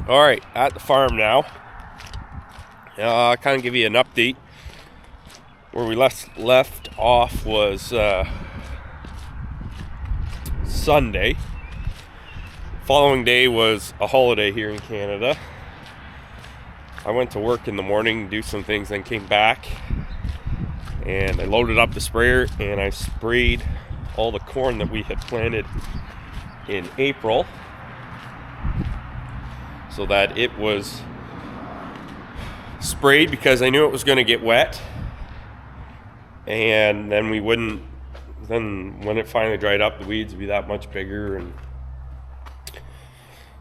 All right, at the farm now. I'll kind of give you an update. Where we left off was Sunday. Following day was a holiday here in Canada. I went to work in the morning, do some things, then came back and I loaded up the sprayer and I sprayed all the corn that we had planted in April so that it was sprayed because I knew it was going to get wet, and then when it finally dried up, the weeds would be that much bigger. And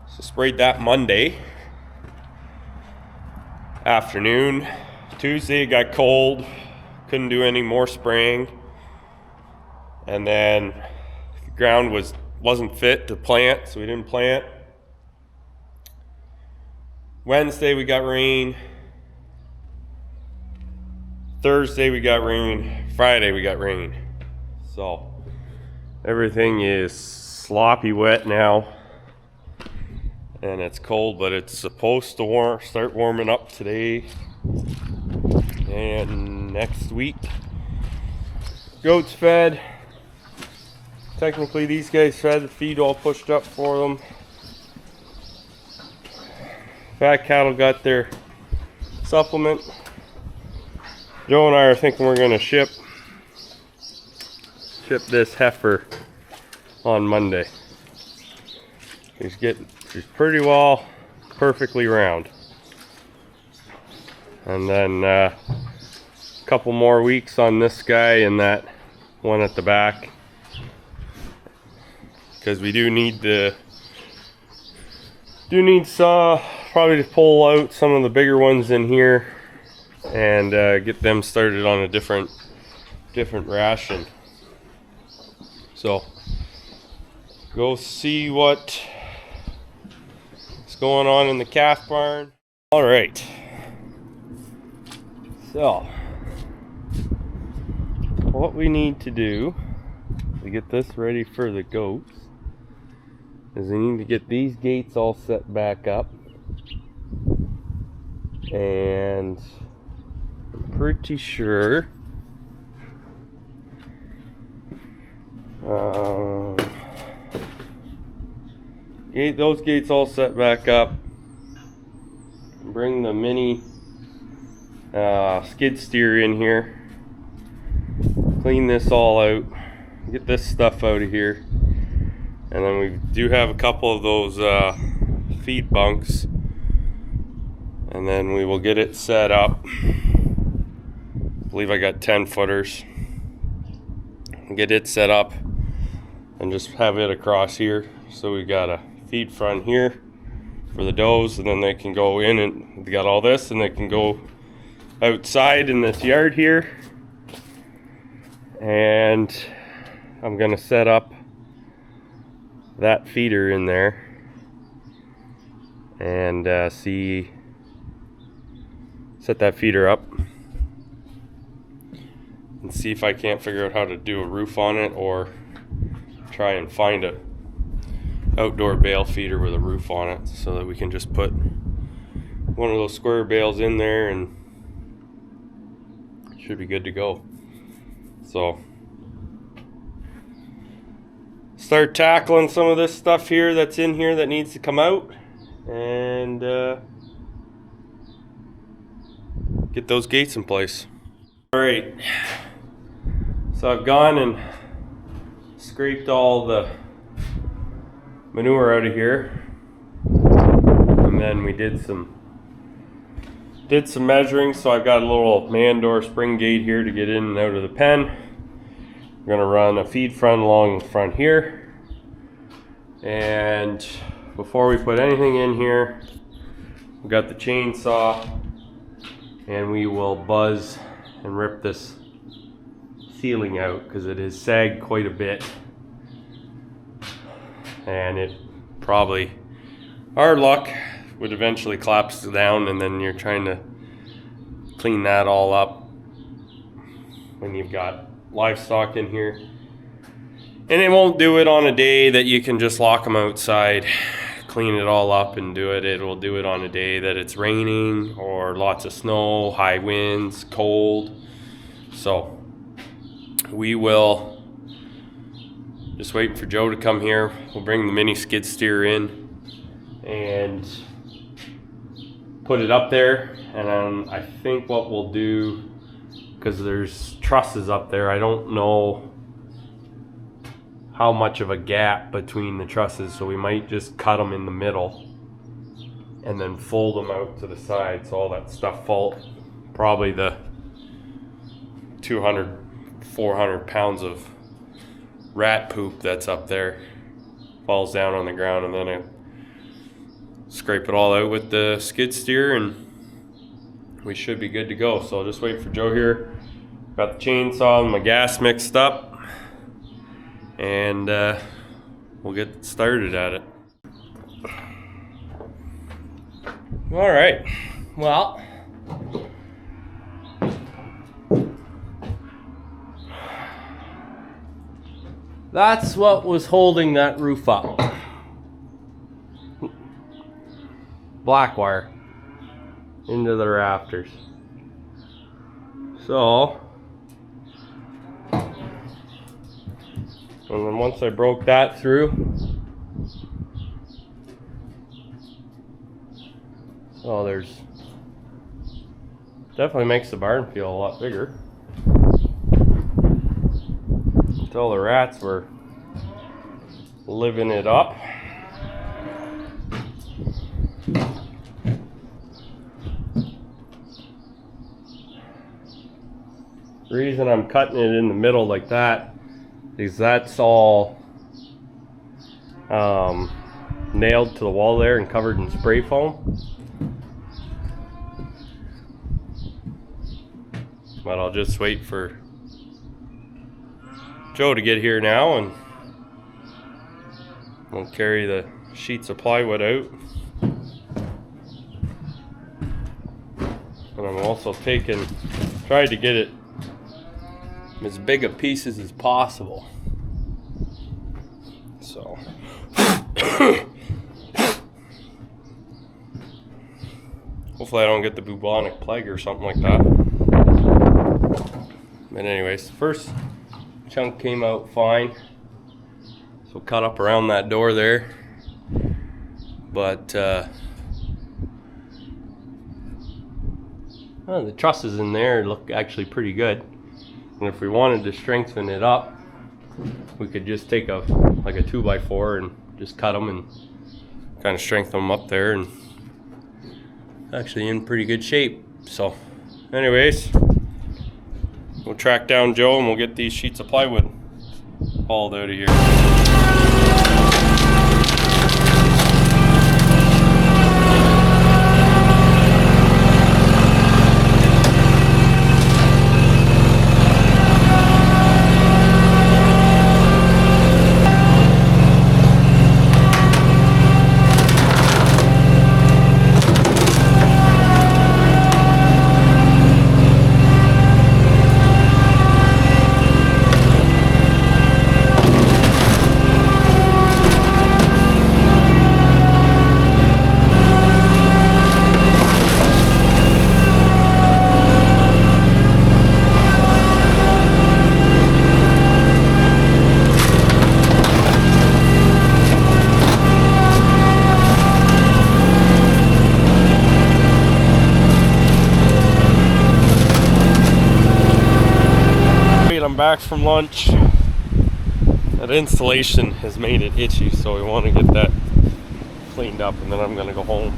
so sprayed that Monday afternoon. Tuesday it got cold, couldn't do any more spraying, and then the ground wasn't fit to plant, so we didn't plant. Wednesday we got rain. Thursday we got rain. Friday we got rain. So everything is sloppy wet now, and it's cold, but it's supposed to start warming up today and next week. Goats fed. Technically these guys fed, the feed all pushed up for them. Fat cattle got their supplement. Joe and I are thinking we're going to ship this heifer on Monday. She's pretty well perfectly round. And then a couple more weeks on this guy and that one at the back, because we do need probably to pull out some of the bigger ones in here and get them started on a different ration. So go see what's going on in the calf barn. All right, so what we need to do to get this ready for the goats is we need to get these gates all set back up, and I'm pretty sure those gates all set back up. Bring the mini skid steer in here, clean this all out, get this stuff out of here, and then we do have a couple of those feed bunks, and then we will get it set up. I believe I got 10 footers. Get it set up and just have it across here. So we got a feed front here for the does, and then they can go in, and they got all this, and they can go outside in this yard here. And I'm gonna set up that feeder in there and set that feeder up and see if I can't figure out how to do a roof on it, or try and find a outdoor bale feeder with a roof on it, so that we can just put one of those square bales in there and it should be good to go. So start tackling some of this stuff here that's in here that needs to come out, and get those gates in place. All right, so I've gone and scraped all the manure out of here, and then we did some measuring. So I've got a little man door spring gate here to get in and out of the pen. We're gonna run a feed front along the front here, and before we put anything in here, we've got the chainsaw, and we will buzz and rip this ceiling out because it has sagged quite a bit, and it probably, our luck, would eventually collapse down, and then you're trying to clean that all up when you've got livestock in here. And it won't do it on a day that you can just lock them outside. clean it all up and do it, it will do it on a day that it's raining or lots of snow, high winds, cold. So we will just wait for Joe to come here. We'll bring the mini skid steer in and put it up there. And I think what we'll do, because there's trusses up there, I don't know how much of a gap between the trusses, so we might just cut them in the middle and then fold them out to the side, so all that stuff fall, probably the 200-400 pounds of rat poop that's up there falls down on the ground, and then I scrape it all out with the skid steer and we should be good to go. So I'll just wait for Joe here. Got the chainsaw and my gas mixed up, and we'll get started at it. All right, well, that's what was holding that roof up. Black wire into the rafters. So, and then once I broke that through, oh, there's definitely makes the barn feel a lot bigger. Until the rats were living it up. The reason I'm cutting it in the middle like that is that's all nailed to the wall there and covered in spray foam. But I'll just wait for Joe to get here now, and we'll carry the sheets of plywood out. And I'm also tried to get it as big a pieces as possible. So hopefully I don't get the bubonic plague or something like that. But anyways, the first chunk came out fine. So cut up around that door there. But the trusses in there look actually pretty good. And if we wanted to strengthen it up, we could just take like a 2x4 and just cut them and kind of strengthen them up there, and actually in pretty good shape. So anyways, we'll track down Joe and we'll get these sheets of plywood hauled out of here. Back from lunch. That installation has made it itchy, so we want to get that cleaned up, and then I'm going to go home,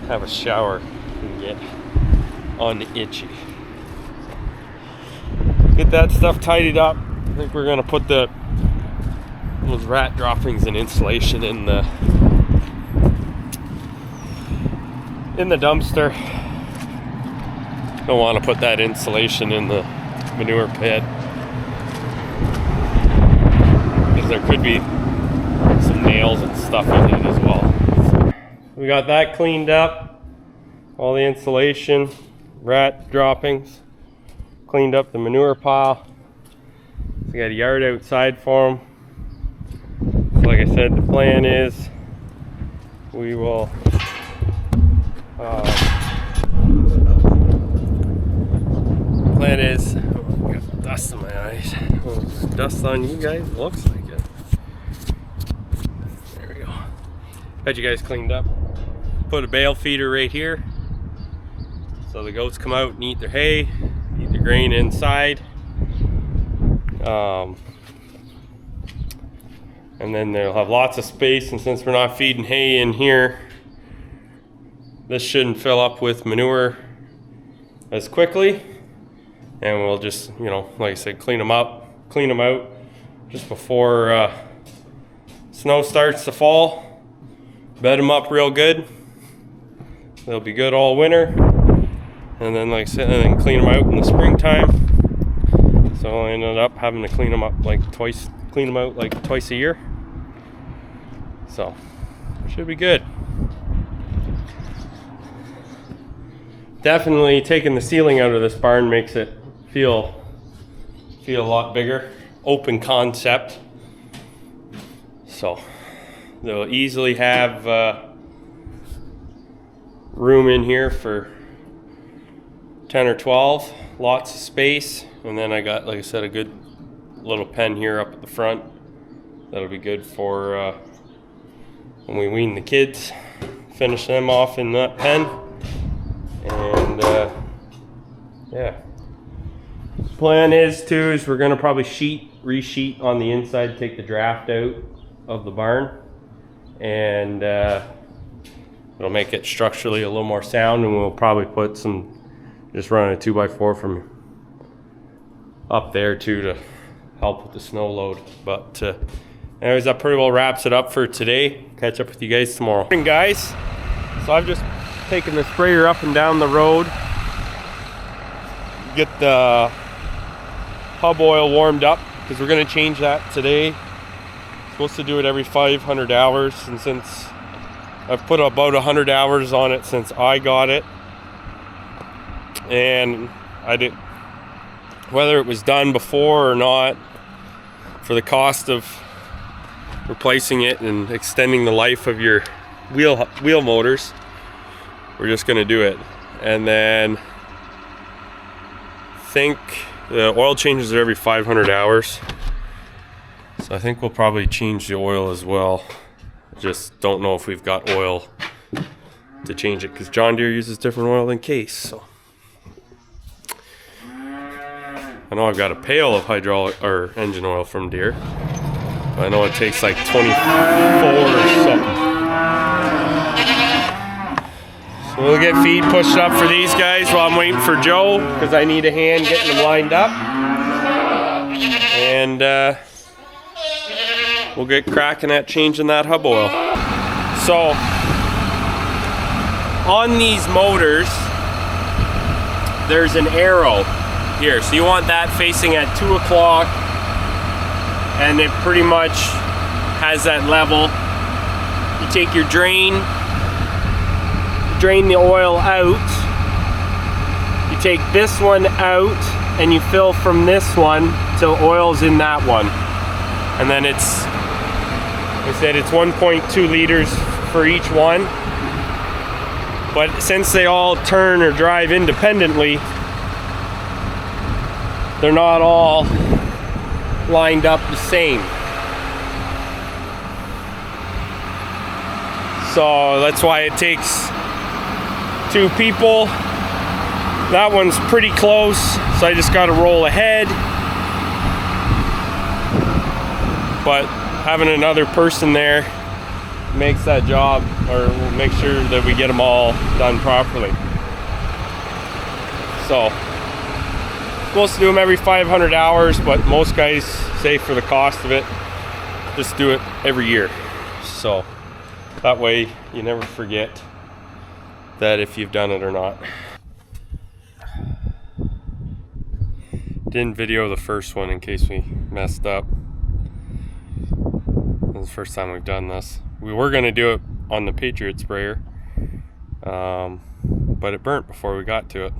have a shower, and get unitchy. Get that stuff tidied up. I think we're going to put those rat droppings and insulation in the dumpster. Don't want to put that insulation in the manure pit, because there could be some nails and stuff in it as well. So we got that cleaned up, all the insulation, rat droppings, cleaned up the manure pile. We got a yard outside for them. So like I said, the plan is we will plan is, oh, I got dust in my eyes. Oh, dust on you guys? Looks like it. There we go. Had you guys cleaned up. Put a bale feeder right here. So the goats come out and eat their hay, eat their grain inside. And then they'll have lots of space, and since we're not feeding hay in here, this shouldn't fill up with manure as quickly. And we'll just, you know, like I said, clean them out just before snow starts to fall. Bed them up real good. They'll be good all winter. And then, like I said, and then clean them out in the springtime. So I ended up having to clean them out like twice a year. So should be good. Definitely taking the ceiling out of this barn makes it feel a lot bigger. Open concept. So they'll easily have room in here for 10 or 12, lots of space. And then I got, like I said, a good little pen here up at the front. That'll be good for when we wean the kids, finish them off in that pen. And yeah. Plan is we're gonna probably resheet on the inside, take the draft out of the barn, and it'll make it structurally a little more sound, and we'll probably put just run a 2x4 from up there too to help with the snow load. But anyways, that pretty well wraps it up for today. Catch up with you guys tomorrow. Morning, guys. So I've just taken the sprayer up and down the road, get the hub oil warmed up because we're going to change that today. Supposed to do it every 500 hours, and since I've put about 100 hours on it since I got it, and whether it was done before or not, for the cost of replacing it and extending the life of your wheel motors, we're just going to do it. And then think the oil changes are every 500 hours, so I think we'll probably change the oil as well. Just don't know if we've got oil to change it because John Deere uses different oil than Case. So I know I've got a pail of hydraulic or engine oil from Deere, but I know it takes like 24 or something. So we'll get feed pushed up for these guys while I'm waiting for Joe, because I need a hand getting them lined up. And we'll get cracking at changing that hub oil. So on these motors, there's an arrow here. So you want that facing at 2 o'clock, and it pretty much has that level. You take your drain the oil out. You take this one out and you fill from this one till oil's in that one. And then it's, I said it's 1.2 liters for each one. But since they all turn or drive independently, they're not all lined up the same. So that's why it takes 2 people. That one's pretty close, so I just got to roll ahead. But having another person there makes that job, or will make sure that we get them all done properly. So supposed to do them every 500 hours, but most guys say for the cost of it, just do it every year. So that way you never forget that if you've done it or not. Didn't video the first one in case we messed up. This is the first time we've done this. We were going to do it on the Patriot sprayer, but it burnt before we got to it.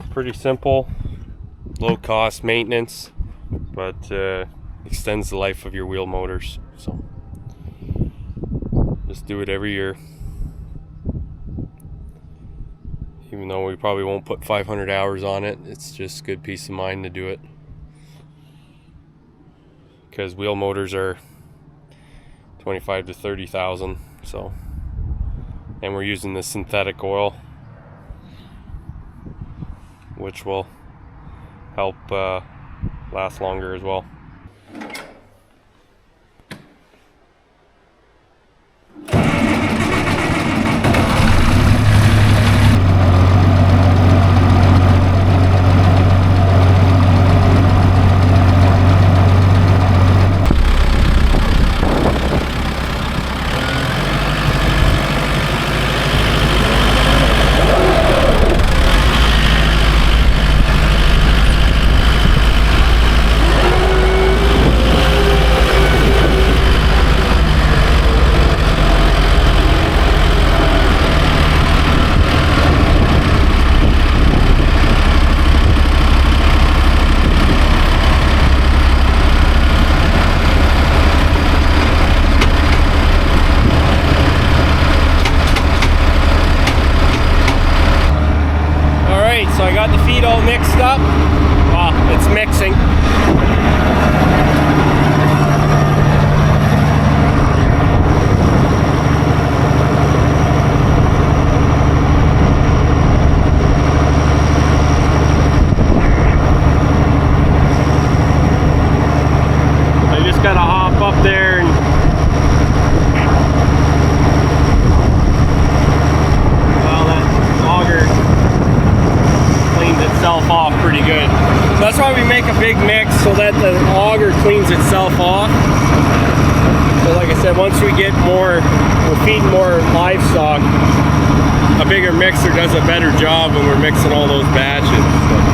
Pretty simple, low cost maintenance, but extends the life of your wheel motors. So just do it every year. Even though we probably won't put 500 hours on it, it's just good peace of mind to do it. Because wheel motors are 25 to 30,000, so, and we're using the synthetic oil, which will help last longer as well. So I got the feed all mixed up. Well, it's mixing. I just gotta hop up there and itself off pretty good. So that's why we make a big mix, so that the auger cleans itself off. So like I said, once we get more, we're feeding more livestock, a bigger mixer does a better job when we're mixing all those batches. So.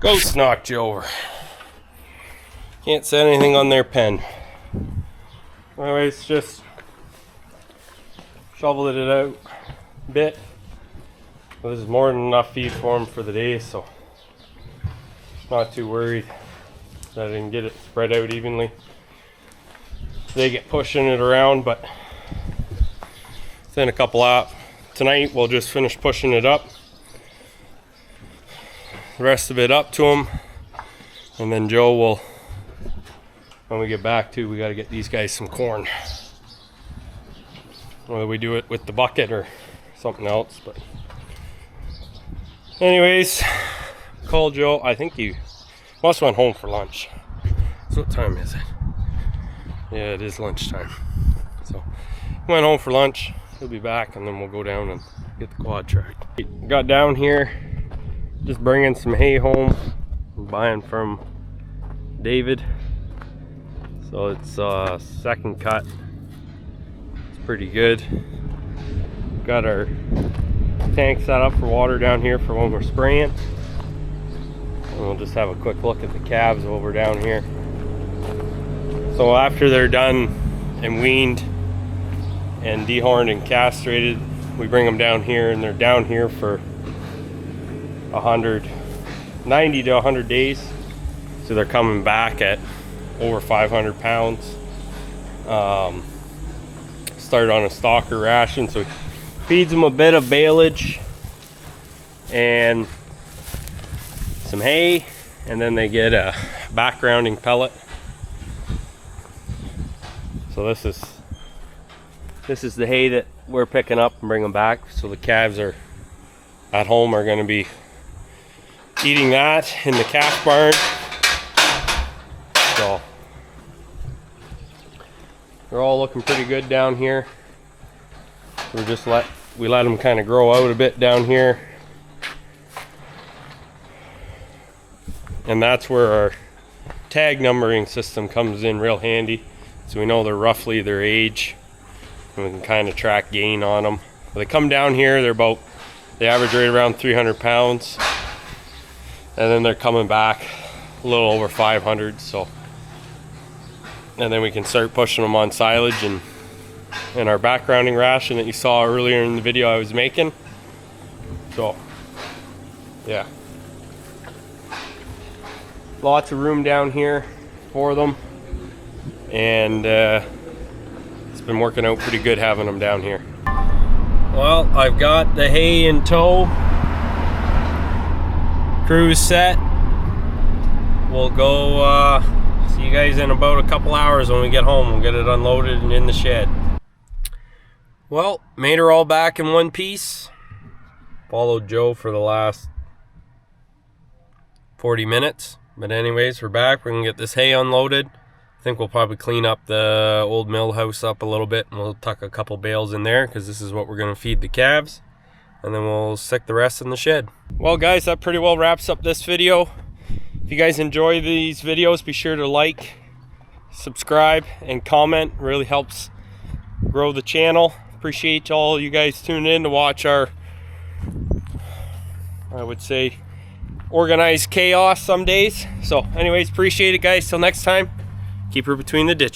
Ghost knocked you over. Can't set anything on their pen. Anyways, just shoveled it out a bit. Well, this is more than enough feed for them for the day, so not too worried that I didn't get it spread out evenly. They get pushing it around, but within a couple hours tonight we'll just finish pushing it up. The rest of it up to them, and then Joe will, when we get back to, we got to get these guys some corn, whether we do it with the bucket or something else. But anyways, call Joe. I think he must went home for lunch. So what time is it? Yeah, it is lunchtime. So he went home for lunch. He'll be back, and then we'll go down and get the quad track. Got down here, just bringing some hay home, buying from David. So it's second cut. It's pretty good. Got our tank set up for water down here for when we're spraying. And we'll just have a quick look at the calves while we're down here. So after they're done and weaned and dehorned and castrated, we bring them down here, and they're down here for 90 to 100 days. So they're coming back at over 500 pounds. Started on a stalker ration, so feeds them a bit of baleage and some hay, and then they get a backgrounding pellet. So this is the hay that we're picking up and bringing back. So the calves are at home are going to be eating that in the calf barn. So they're all looking pretty good down here. We let them kind of grow out a bit down here, and that's where our tag numbering system comes in real handy. So we know they're roughly their age, and we can kind of track gain on them. When they come down here, they average right around 300 pounds, and then they're coming back a little over 500. So, and then we can start pushing them on silage and our backgrounding ration that you saw earlier in the video I was making. So, yeah, lots of room down here for them, and it's been working out pretty good having them down here. Well, I've got the hay in tow, crew's set. We'll go see you guys in about a couple hours when we get home. We'll get it unloaded and in the shed. Well, made her all back in one piece. Followed Joe for the last 40 minutes. But anyways, we're back. We're going to get this hay unloaded. I think we'll probably clean up the old mill house up a little bit, and we'll tuck a couple bales in there because this is what we're going to feed the calves. And then we'll stick the rest in the shed. Well guys, that pretty well wraps up this video. If you guys enjoy these videos, be sure to like, subscribe, and comment. It really helps grow the channel. Appreciate all you guys tuning in to watch our, I would say, organized chaos some days. So anyways, appreciate it guys. Till next time, keep her between the ditches.